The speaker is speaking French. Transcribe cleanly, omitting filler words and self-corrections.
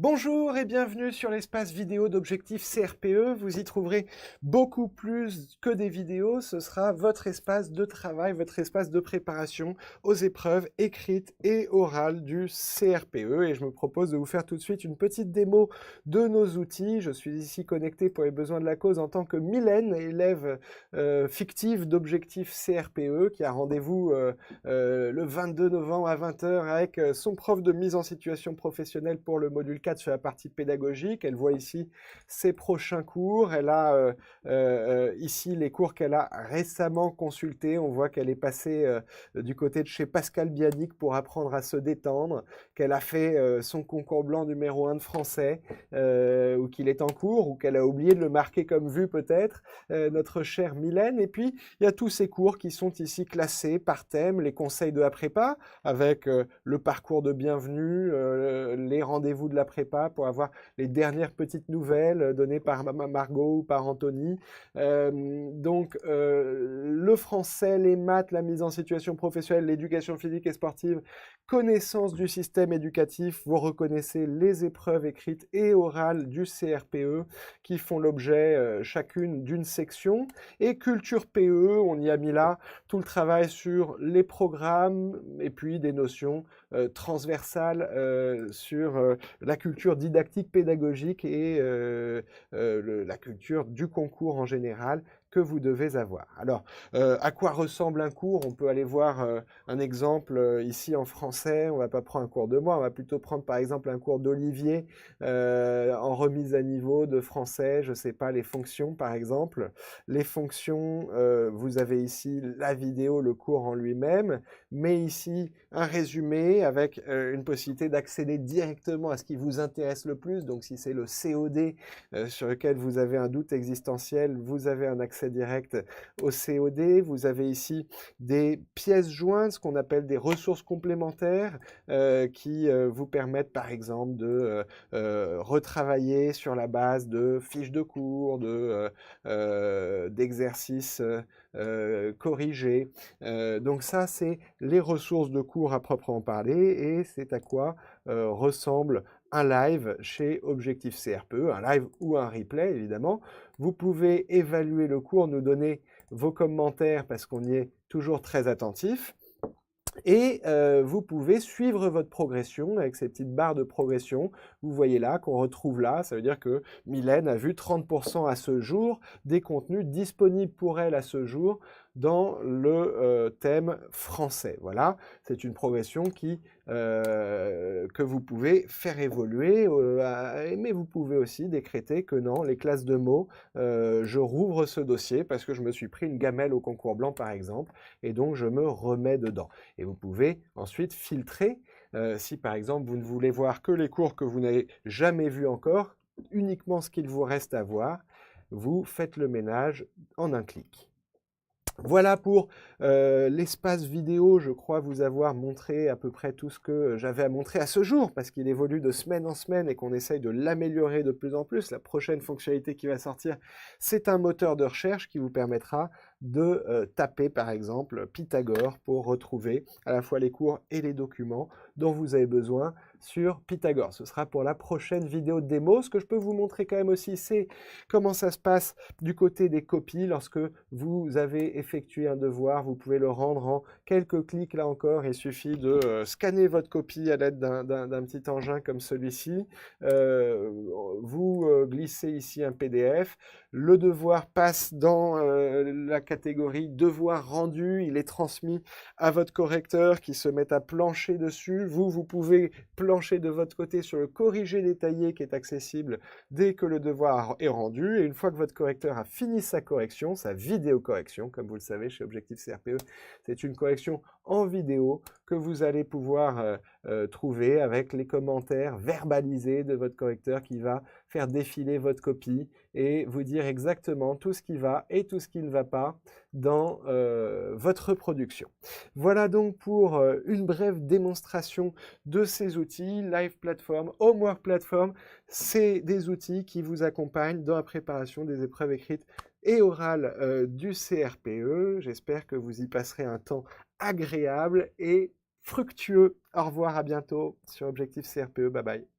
Bonjour et bienvenue sur l'espace vidéo d'Objectif CRPE. Vous y trouverez beaucoup plus que des vidéos. Ce sera votre espace de travail, votre espace de préparation aux épreuves écrites et orales du CRPE. Et je me propose de vous faire tout de suite une petite démo de nos outils. Je suis ici connecté pour les besoins de la cause en tant que Mylène, élève fictive d'Objectif CRPE, qui a rendez-vous le 22 novembre à 20 h avec son prof de mise en situation professionnelle pour le module 4 sur la partie pédagogique. Elle voit ici ses prochains cours. Elle a ici les cours qu'elle a récemment consultés. On voit qu'elle est passée du côté de chez Pascal Bianic pour apprendre à se détendre, qu'elle a fait son concours blanc numéro 1 de français, ou qu'il est en cours, ou qu'elle a oublié de le marquer comme vu peut-être, notre chère Mylène. Et puis, il y a tous ces cours qui sont ici classés par thème, les conseils de la prépa, avec le parcours de bienvenue, les rendez-vous de la prépa pour avoir les dernières petites nouvelles données par Margot ou par Anthony. Le français, les maths, la mise en situation professionnelle, l'éducation physique et sportive, connaissance du système éducatif. Vous reconnaissez les épreuves écrites et orales du CRPE qui font l'objet chacune d'une section. Et culture PE, on y a mis là tout le travail sur les programmes et puis des notions transversales sur la culture didactique pédagogique et la culture du concours en général que vous devez avoir. Alors, à quoi ressemble un cours? On peut aller voir un exemple ici en français. On ne va pas prendre un cours de moi, on va plutôt prendre par exemple un cours d'Olivier en remise à niveau de français, je ne sais pas, les fonctions par exemple. Les fonctions, vous avez ici la vidéo, le cours en lui-même, mais ici un résumé avec une possibilité d'accéder directement à ce qui vous intéresse le plus. Donc si c'est le COD sur lequel vous avez un doute existentiel, vous avez un accès direct au COD. Vous avez ici des pièces jointes, ce qu'on appelle des ressources complémentaires qui vous permettent par exemple de retravailler sur la base de fiches de cours, d'exercices corrigés. Donc ça, c'est les ressources de cours à proprement parler et c'est à quoi ressemble un live chez Objectif CRPE, un live ou un replay évidemment. Vous pouvez évaluer le cours, nous donner vos commentaires parce qu'on y est toujours très attentif. Et vous pouvez suivre votre progression avec ces petites barres de progression. Vous voyez là, qu'on retrouve là. Ça veut dire que Mylène a vu 30% à ce jour des contenus disponibles pour elle à ce jour dans le thème français. Voilà, c'est une progression que vous pouvez faire évoluer, mais vous pouvez aussi décréter que non, les classes de mots, je rouvre ce dossier parce que je me suis pris une gamelle au concours blanc par exemple, et donc je me remets dedans. Et vous pouvez ensuite filtrer, si par exemple vous ne voulez voir que les cours que vous n'avez jamais vus encore, uniquement ce qu'il vous reste à voir, vous faites le ménage en un clic. Voilà pour l'espace vidéo, je crois vous avoir montré à peu près tout ce que j'avais à montrer à ce jour, parce qu'il évolue de semaine en semaine et qu'on essaye de l'améliorer de plus en plus. La prochaine fonctionnalité qui va sortir, c'est un moteur de recherche qui vous permettra de taper par exemple Pythagore pour retrouver à la fois les cours et les documents dont vous avez besoin sur Pythagore. Ce sera pour la prochaine vidéo de démo. Ce que je peux vous montrer quand même aussi, c'est comment ça se passe du côté des copies. Lorsque vous avez effectué un devoir, vous pouvez le rendre en quelques clics. Là encore, il suffit de scanner votre copie à l'aide d'un petit engin comme celui-ci. Vous glissez ici un PDF. Le devoir passe dans la catégorie devoir rendu. Il est transmis à votre correcteur qui se met à plancher dessus. Vous pouvez plancher de votre côté sur le corrigé détaillé qui est accessible dès que le devoir est rendu. Et une fois que votre correcteur a fini sa correction, sa vidéo correction, comme vous le savez chez Objectif CRPE, c'est une correction en vidéo que vous allez pouvoir trouver avec les commentaires verbalisés de votre correcteur qui va faire défiler votre copie et vous dire exactement tout ce qui va et tout ce qui ne va pas dans votre production. Voilà donc pour une brève démonstration de ces outils. Live Platform, Homework Platform, c'est des outils qui vous accompagnent dans la préparation des épreuves écrites et orales du CRPE. J'espère que vous y passerez un temps agréable et fructueux. Au revoir, à bientôt sur Objectif CRPE. Bye bye.